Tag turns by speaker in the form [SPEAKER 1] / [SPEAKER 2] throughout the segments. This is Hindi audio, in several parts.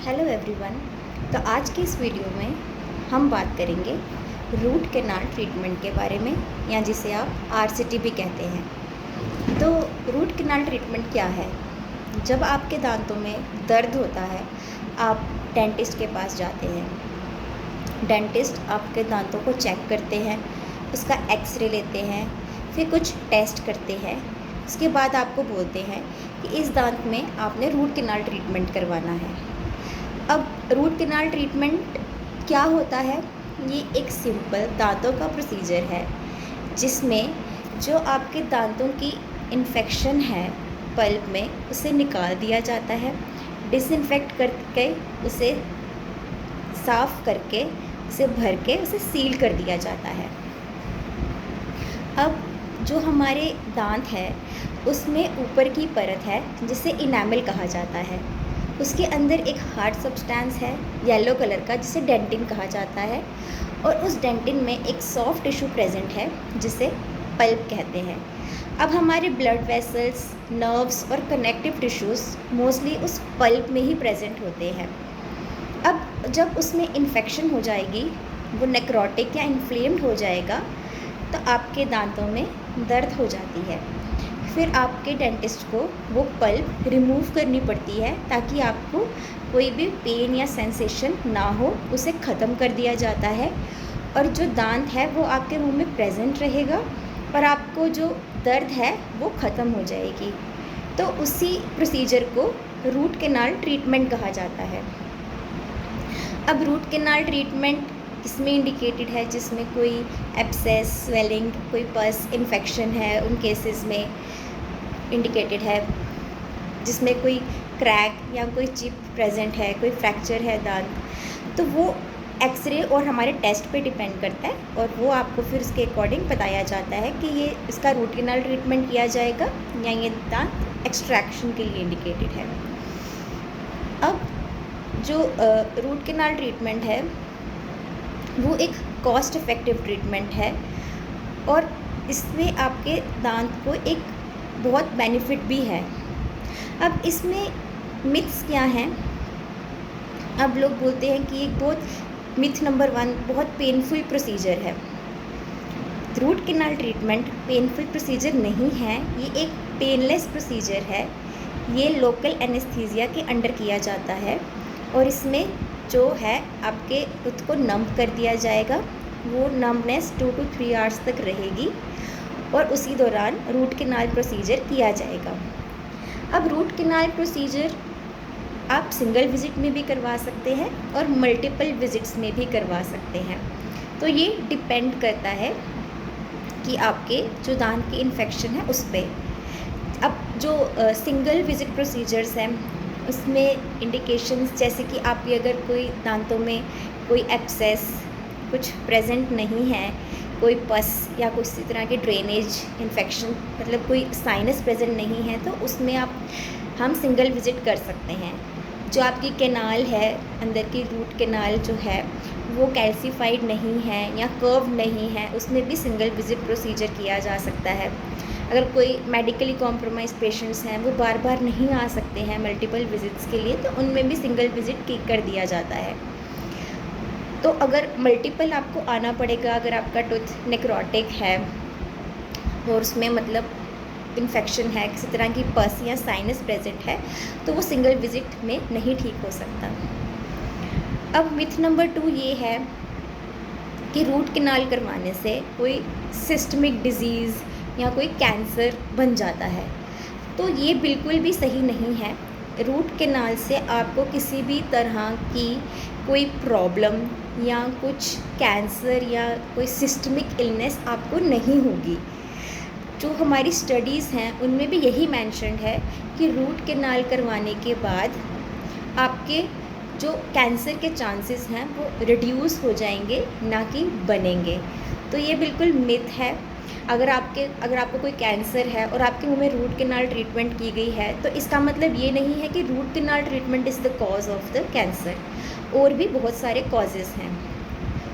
[SPEAKER 1] Hello everyone. तो आज की इस वीडियो में हम बात करेंगे रूट कैनाल ट्रीटमेंट के बारे में, या जिसे आप आरसीटी भी कहते हैं। तो रूट कैनाल ट्रीटमेंट क्या है? जब आपके दांतों में दर्द होता है, आप डेंटिस्ट के पास जाते हैं। डेंटिस्ट आपके दांतों को चेक करते हैं, उसका एक्सरे लेते हैं, फिर कुछ टेस्ट करते हैं। उसके बाद आपको बोलते हैं कि इस दांत में आपने रूट कैनाल ट्रीटमेंट करवाना है। अब रूट कैनाल ट्रीटमेंट क्या होता है? ये एक सिंपल दांतों का प्रोसीजर है जिसमें जो आपके दांतों की इन्फेक्शन है पल्प में, उसे निकाल दिया जाता है। डिसइंफेक्ट करके, उसे साफ़ करके, उसे भर के, उसे सील कर दिया जाता है। अब जो हमारे दांत है उसमें ऊपर की परत है जिसे इनामल कहा जाता है। उसके अंदर एक हार्ड सब्सटेंस है येलो कलर का जिसे डेंटिन कहा जाता है, और उस डेंटिन में एक सॉफ्ट टिश्यू प्रेजेंट है जिसे पल्प कहते हैं। अब हमारे ब्लड वेसल्स, नर्व्स और कनेक्टिव टिश्यूज़ मोस्टली उस पल्प में ही प्रेजेंट होते हैं। अब जब उसमें इन्फेक्शन हो जाएगी, वो नेक्रोटिक या इन्फ्लेम्ड हो जाएगा, तो आपके दांतों में दर्द हो जाती है। फिर आपके डेंटिस्ट को वो पल्प रिमूव करनी पड़ती है ताकि आपको कोई भी पेन या सेंसेशन ना हो, उसे ख़त्म कर दिया जाता है, और जो दांत है वो आपके मुंह में प्रेजेंट रहेगा और आपको जो दर्द है वो ख़त्म हो जाएगी। तो उसी प्रोसीजर को रूट कैनाल ट्रीटमेंट कहा जाता है। अब रूट कैनाल ट्रीटमेंट इसमें इंडिकेटेड है जिसमें कोई एब्सेस, स्वेलिंग, कोई पस इन्फेक्शन है, उन केसेस में इंडिकेटेड है। जिसमें कोई क्रैक या कोई चिप प्रेजेंट है, कोई फ्रैक्चर है दांत, तो वो एक्सरे और हमारे टेस्ट पे डिपेंड करता है, और वो आपको फिर उसके अकॉर्डिंग बताया जाता है कि ये इसका रूट कैनाल ट्रीटमेंट किया जाएगा या ये दांत एक्सट्रैक्शन के लिए इंडिकेटेड है। अब जो रूट कैनाल ट्रीटमेंट है वो एक कॉस्ट इफ़ेक्टिव ट्रीटमेंट है, और इसमें आपके दांत को एक बहुत बेनिफिट भी है। अब इसमें मिथ्स क्या हैं? अब लोग बोलते हैं कि एक बहुत मिथ नंबर 1, बहुत पेनफुल प्रोसीजर है। Root canal treatment painful procedure नहीं है, ये एक पेनलेस प्रोसीजर है। ये लोकल एनेस्थीसिया के अंडर किया जाता है, और इसमें जो है आपके खुद को नम कर दिया जाएगा। वो नमनेस 2 to 3 आवर्स तक रहेगी, और उसी दौरान रूट कैनाल प्रोसीजर किया जाएगा। अब रूट कैनाल प्रोसीजर आप सिंगल विज़िट में भी करवा सकते हैं और मल्टीपल विज़िट्स में भी करवा सकते हैं। तो ये डिपेंड करता है कि आपके जो दांत की इन्फेक्शन है उस पर। अब जो सिंगल विज़िट प्रोसीजर्स हैं उसमें इंडिकेशंस जैसे कि आपकी अगर कोई दांतों में कोई एब्सेस कुछ प्रेजेंट नहीं है, कोई पस या कुछ इसी तरह के ड्रेनेज इन्फेक्शन, मतलब कोई साइनस प्रेजेंट नहीं है, तो उसमें हम सिंगल विज़िट कर सकते हैं। जो आपकी कैनाल है, अंदर की रूट कैनाल जो है वो कैल्सीफाइड नहीं है या कर्व नहीं है, उसमें भी सिंगल विज़िट प्रोसीजर किया जा सकता है। अगर कोई मेडिकली कॉम्प्रोमाइज पेशेंट्स हैं, वो बार बार नहीं आ सकते हैं मल्टीपल विज़िट्स के लिए, तो उनमें भी सिंगल विज़िट कर दिया जाता है। तो अगर मल्टीपल आपको आना पड़ेगा, अगर आपका टूथ नेक्रोटिक है और उसमें मतलब इन्फेक्शन है, किसी तरह की पस या साइनस प्रेजेंट है, तो वो सिंगल विज़िट में नहीं ठीक हो सकता। अब मिथ नंबर 2 ये है कि रूट कैनाल करवाने से कोई सिस्टमिक डिजीज़ या कोई कैंसर बन जाता है। तो ये बिल्कुल भी सही नहीं है। रूट कैनाल से आपको किसी भी तरह की कोई प्रॉब्लम या कुछ कैंसर या कोई सिस्टमिक इलनेस आपको नहीं होगी। जो हमारी स्टडीज़ हैं उनमें भी यही मेंशन्ड है कि रूट कैनाल करवाने के बाद आपके जो कैंसर के चांसेस हैं वो रिड्यूस हो जाएंगे, ना कि बनेंगे। तो ये बिल्कुल मिथ है। अगर आपको कोई कैंसर है और आपके मुंह में रूट कैनाल ट्रीटमेंट की गई है, तो इसका मतलब ये नहीं है कि root canal treatment is the cause of the cancer, और भी बहुत सारे कॉजेज़ हैं।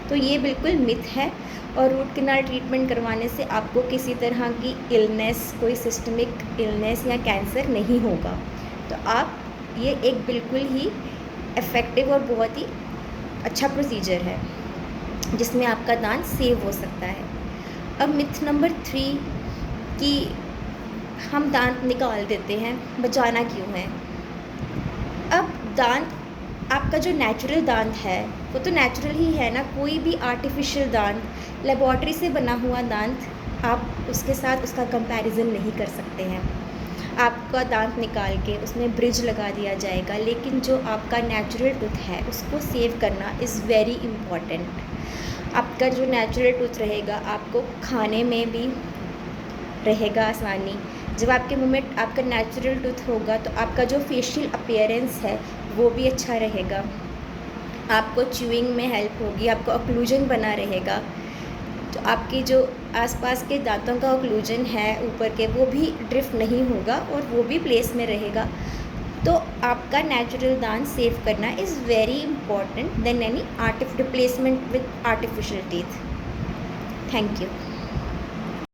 [SPEAKER 1] तो ये बिल्कुल मिथ है, और रूट कैनाल ट्रीटमेंट करवाने से आपको किसी तरह की इलनेस, कोई सिस्टमिक इलनेस या कैंसर नहीं होगा। तो आप ये एक बिल्कुल ही इफ़ेक्टिव और बहुत ही अच्छा प्रोसीजर है जिसमें आपका दांत सेव हो सकता है। अब मिथ नंबर 3 कि हम दांत निकाल देते हैं, बचाना क्यों है? अब दांत, आपका जो नेचुरल दांत है वो तो नेचुरल ही है ना, कोई भी आर्टिफिशियल दांत, लेबॉर्ट्री से बना हुआ दांत आप उसके साथ उसका कंपैरिजन नहीं कर सकते हैं। आपका दांत निकाल के उसमें ब्रिज लगा दिया जाएगा, लेकिन जो आपका नेचुरल टूथ है उसको सेव करना इज़ वेरी इम्पॉर्टेंट। आपका जो नेचुरल टूथ रहेगा आपको खाने में भी रहेगा आसानी। जब आपके मुंह में आपका नेचुरल टूथ होगा तो आपका जो फेशियल अपीयरेंस है वो भी अच्छा रहेगा, आपको च्यूइंग में हेल्प होगी, आपको ऑक्लूजन बना रहेगा। तो आपकी जो आसपास के दांतों का ऑक्लूजन है ऊपर के वो भी ड्रिफ्ट नहीं होगा और वो भी प्लेस में रहेगा। तो आपका नेचुरल दांत सेव करना is very important then any replacement with artificial teeth. Thank you.